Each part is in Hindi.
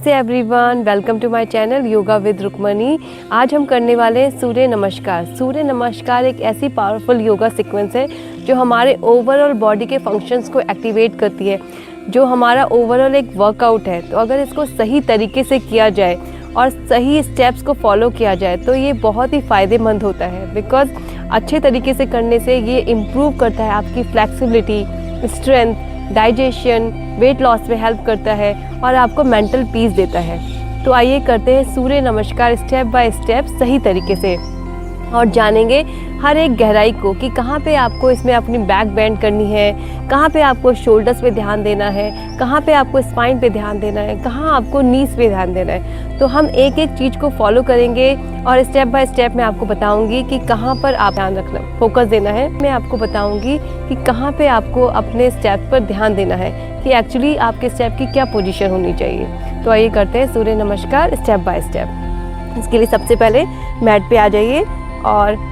नमस्ते everyone, welcome to my channel yoga with Rukmani. आज हम करने वाले हैं सूर्य नमस्कार। सूर्य नमस्कार एक ऐसी पावरफुल योगा सीक्वेंस है जो हमारे ओवरऑल बॉडी के फंक्शंस को एक्टिवेट करती है, जो हमारा ओवरऑल एक वर्कआउट है। तो अगर इसको सही तरीके से किया जाए और सही स्टेप्स को फॉलो किया जाए तो ये बहुत ही फ़ायदेमंद होता है। बिकॉज अच्छे तरीके से करने से ये इम्प्रूव करता है आपकी flexibility, strength, digestion, weight loss में हेल्प करता है और आपको मेंटल पीस देता है। तो आइए करते हैं सूर्य नमस्कार स्टेप बाय स्टेप सही तरीके से और जानेंगे हर एक गहराई को कि कहाँ पे आपको इसमें अपनी बैक बेंड करनी है, कहाँ पे आपको शोल्डर्स पे ध्यान देना है, कहाँ पे आपको स्पाइन पे ध्यान देना है, कहाँ आपको नीज पे ध्यान देना है। तो हम एक एक चीज़ को फॉलो करेंगे और स्टेप बाय स्टेप मैं आपको बताऊंगी कि कहाँ पर आप ध्यान रखना, फोकस देना है। मैं आपको बताऊंगी कि कहाँ पे आपको अपने स्टेप पर ध्यान देना है कि एक्चुअली आपके स्टेप की क्या पोजीशन होनी चाहिए। तो आइए करते हैं सूर्य नमस्कार स्टेप बाय स्टेप। इसके लिए सबसे पहले मैट पे आ जाइए और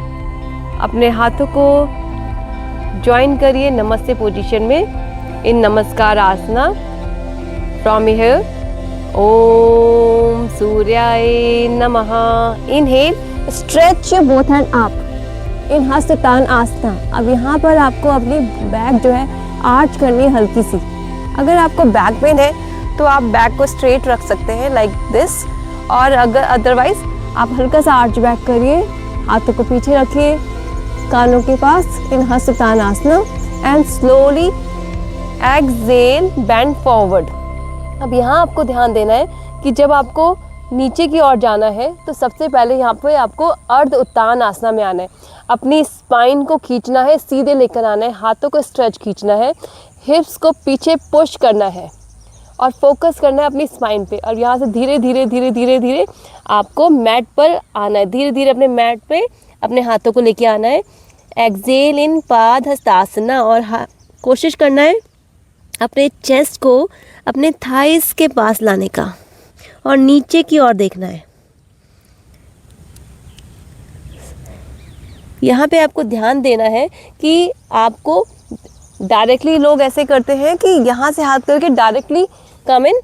अपने हाथों को ज्वाइन करिए नमस्ते पोजीशन में इन नमस्कार आसना। फ्रॉम हियर ओम सूर्याय नमः। Inhale, stretch your both hand up in हस्ततान आसना। अब यहाँ पर आपको अपनी बैक जो है आर्च करनी है हल्की सी। अगर आपको बैक पेन है तो आप बैक को स्ट्रेट रख सकते हैं लाइक दिस, और अगर अदरवाइज आप हल्का सा आर्च बैक करिए, हाथों को पीछे रखिए कानों के पास इन हस्ततान आसना and slowly exhale bend forward. अब यहाँ आपको ध्यान देना है कि जब आपको नीचे की ओर जाना है तो सबसे पहले यहाँ पे आपको अर्ध उत्तान आसना में आना है। अपनी स्पाइन को खींचना है, सीधे लेकर आना है, हाथों को स्ट्रेच खींचना है, हिप्स को पीछे पुश करना है और फोकस करना है अपनी स्पाइन पे। और यहाँ से धीरे धीरे धीरे धीरे धीरे आपको मैट पर आना है। धीरे धीरे अपने मैट पे अपने हाथों को लेके आना है। एक्सहेल इन पाद हस्तासना और कोशिश करना है अपने चेस्ट को अपने थाइस के पास लाने का और नीचे की ओर देखना है। यहाँ पे आपको ध्यान देना है कि आपको डायरेक्टली, लोग ऐसे करते हैं कि यहाँ से हाथ करके डायरेक्टली कम इन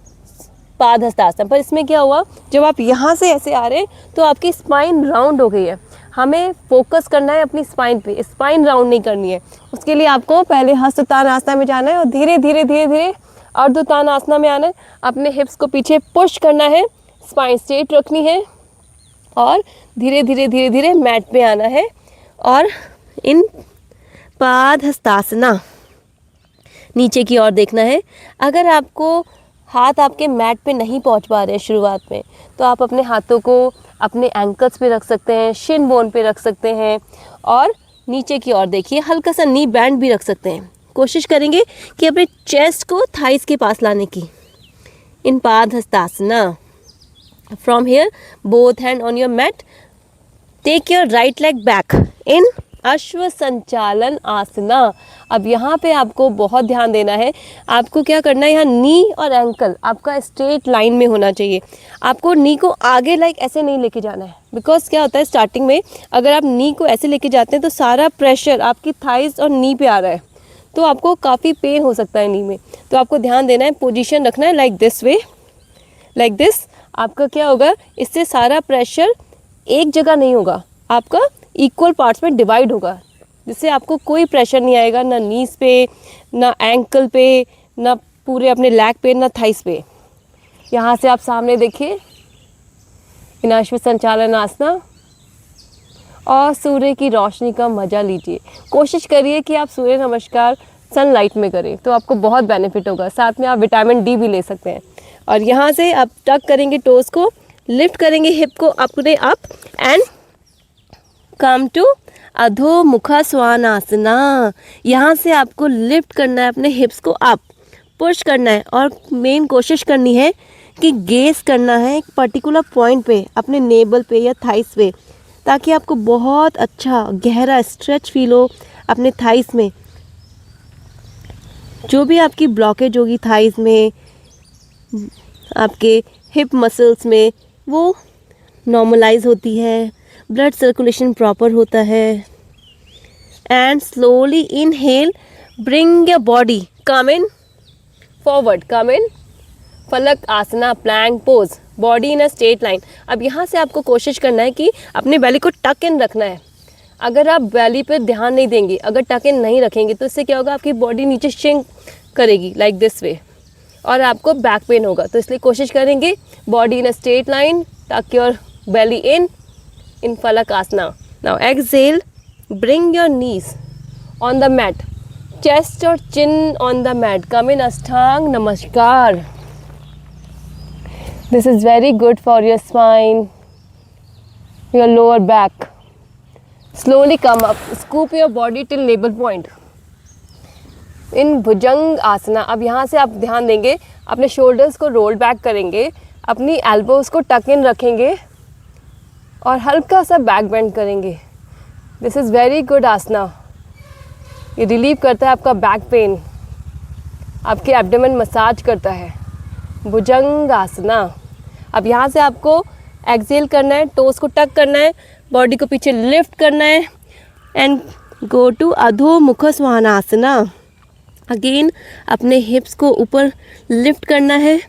पाद हस्तासन, पर इसमें क्या हुआ, जब आप यहाँ से ऐसे आ रहे हैं तो आपकी स्पाइन राउंड हो गई है। हमें फोकस करना है अपनी स्पाइन पे, स्पाइन राउंड नहीं करनी है। उसके लिए आपको पहले हस्ततान आसना में जाना है और धीरे धीरे धीरे धीरे अर्धोत्तान आसना में आना है। अपने हिप्स को पीछे पुश करना है, स्पाइन स्ट्रेट रखनी है और धीरे धीरे धीरे धीरे मैट पे आना है और इन पाद हस्तासना नीचे की ओर देखना है। अगर आपको हाथ आपके मैट पे नहीं पहुंच पा रहे हैं शुरुआत में, तो आप अपने हाथों को अपने एंकल्स पे रख सकते हैं, शिन बोन पे रख सकते हैं और नीचे की ओर देखिए, हल्का सा नी बैंड भी रख सकते हैं। कोशिश करेंगे कि अपने चेस्ट को थाइस के पास लाने की इन पाद हस्तासना। From here both hand on your mat, take your right leg back in अश्व संचालन आसना। अब यहाँ पे आपको बहुत ध्यान देना है। आपको क्या करना है, यहाँ नी और एंकल आपका स्ट्रेट लाइन में होना चाहिए। आपको नी को आगे लाइक ऐसे नहीं लेके जाना है। बिकॉज क्या होता है, स्टार्टिंग में अगर आप नी को ऐसे लेके जाते हैं तो सारा प्रेशर आपकी थाइस और नी पे आ रहा है, तो आपको काफ़ी पेन हो सकता है नी में। तो आपको ध्यान देना है, पोजीशन रखना है like this way, like this. आपका क्या होगा, इससे सारा प्रेशर एक जगह नहीं होगा, आपका इक्वल पार्ट्स में डिवाइड होगा, जिससे आपको कोई प्रेशर नहीं आएगा, ना नीज पे, ना एंकल पे, ना पूरे अपने लैग पे, ना थाइस पे। यहाँ से आप सामने देखिए इन अश्व संचालन आसना और सूर्य की रोशनी का मज़ा लीजिए। कोशिश करिए कि आप सूर्य नमस्कार सनलाइट में करें तो आपको बहुत बेनिफिट होगा। साथ में आप विटामिन डी भी ले सकते हैं। और यहाँ से आप टक करेंगे टोज़ को, लिफ्ट करेंगे हिप को अपने अप एंड कम टू अधोमुखा स्वानासना। यहाँ से आपको लिफ्ट करना है अपने हिप्स को अप, पुश करना है और मेन कोशिश करनी है कि गेस करना है एक पर्टिकुलर पॉइंट पे, अपने नेबल पे या थाइस पे, ताकि आपको बहुत अच्छा गहरा स्ट्रेच फील हो अपने थाइस में। जो भी आपकी ब्लॉकेज होगी थाइस में, आपके हिप मसल्स में, वो नॉर्मलाइज होती है, ब्लड सर्कुलेशन प्रॉपर होता है। And slowly inhale, bring your body, come in forward, come in phalakasana, plank pose, body in a straight line. अब यहाँ से आपको कोशिश करना है कि अपने बेली को टक इन रखना है। अगर आप बेली पे ध्यान नहीं देंगे, अगर टक इन नहीं रखेंगे, तो इससे क्या होगा, आपकी बॉडी नीचे शिंक करेगी लाइक दिस वे, और आपको बैक पेन होगा। तो इसलिए कोशिश करेंगे body in a straight line, tuck your belly in phalakasana. Now exhale, bring your knees on the mat, chest or chin on the mat, come in Ashtang Namaskar. This is very good for your spine, your lower back. Slowly come up, scoop your body till navel point in Bhujang Asana. अब यहाँ से आप ध्यान देंगे, अपने shoulders को roll back करेंगे, अपनी elbows को tuck in रखेंगे और हल्का सा back bend करेंगे। This is very good asana. ये रिलीव करता है आपका बैक पेन, आपके एब्डोमेन मसाज करता है। भुजंग आसना। अब यहाँ से आपको एक्सहेल करना है, टोस को टक करना है, बॉडी को पीछे लिफ्ट करना है एंड गो टू अधो मुख स्वानासना। अगेन अपने हिप्स को ऊपर लिफ्ट करना है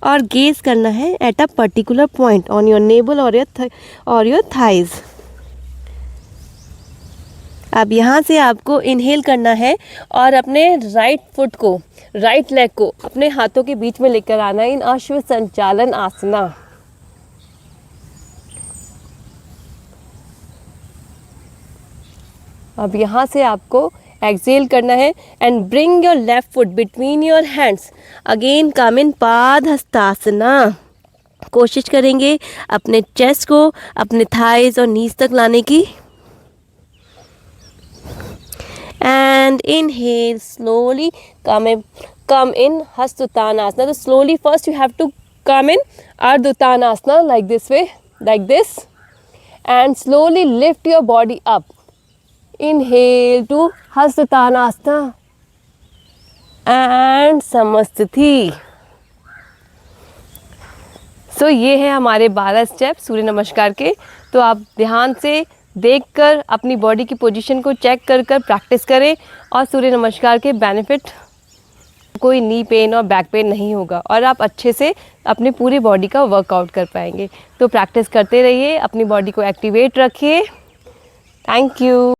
और गेज करना है at a particular point on your naval और योर थाइज। अब यहाँ से आपको इनहेल करना है और अपने राइट फुट को, राइट लेग को अपने हाथों के बीच में लेकर आना है इन अश्व संचालन आसना। अब यहाँ से आपको एक्सहेल करना है and bring your left foot between your hands. Again come in पाद हस्तासना। कोशिश करेंगे अपने चेस्ट को अपने थाइज और नीज तक लाने की। And inhale, slowly come in Hastuttanasana. So slowly first you have to come in Ardhuttanasana like this way, like this, and slowly lift your body up. Inhale to Hastuttanasana and Samasthiti. So ये है हमारे 12 स्टेप सूर्य नमस्कार के। तो आप ध्यान से देखकर अपनी बॉडी की पोजीशन को चेक कर प्रैक्टिस करें और सूर्य नमस्कार के बेनिफिट, कोई नी पेन और बैक पेन नहीं होगा और आप अच्छे से अपनी पूरी बॉडी का वर्कआउट कर पाएंगे। तो प्रैक्टिस करते रहिए, अपनी बॉडी को एक्टिवेट रखिए। Thank you.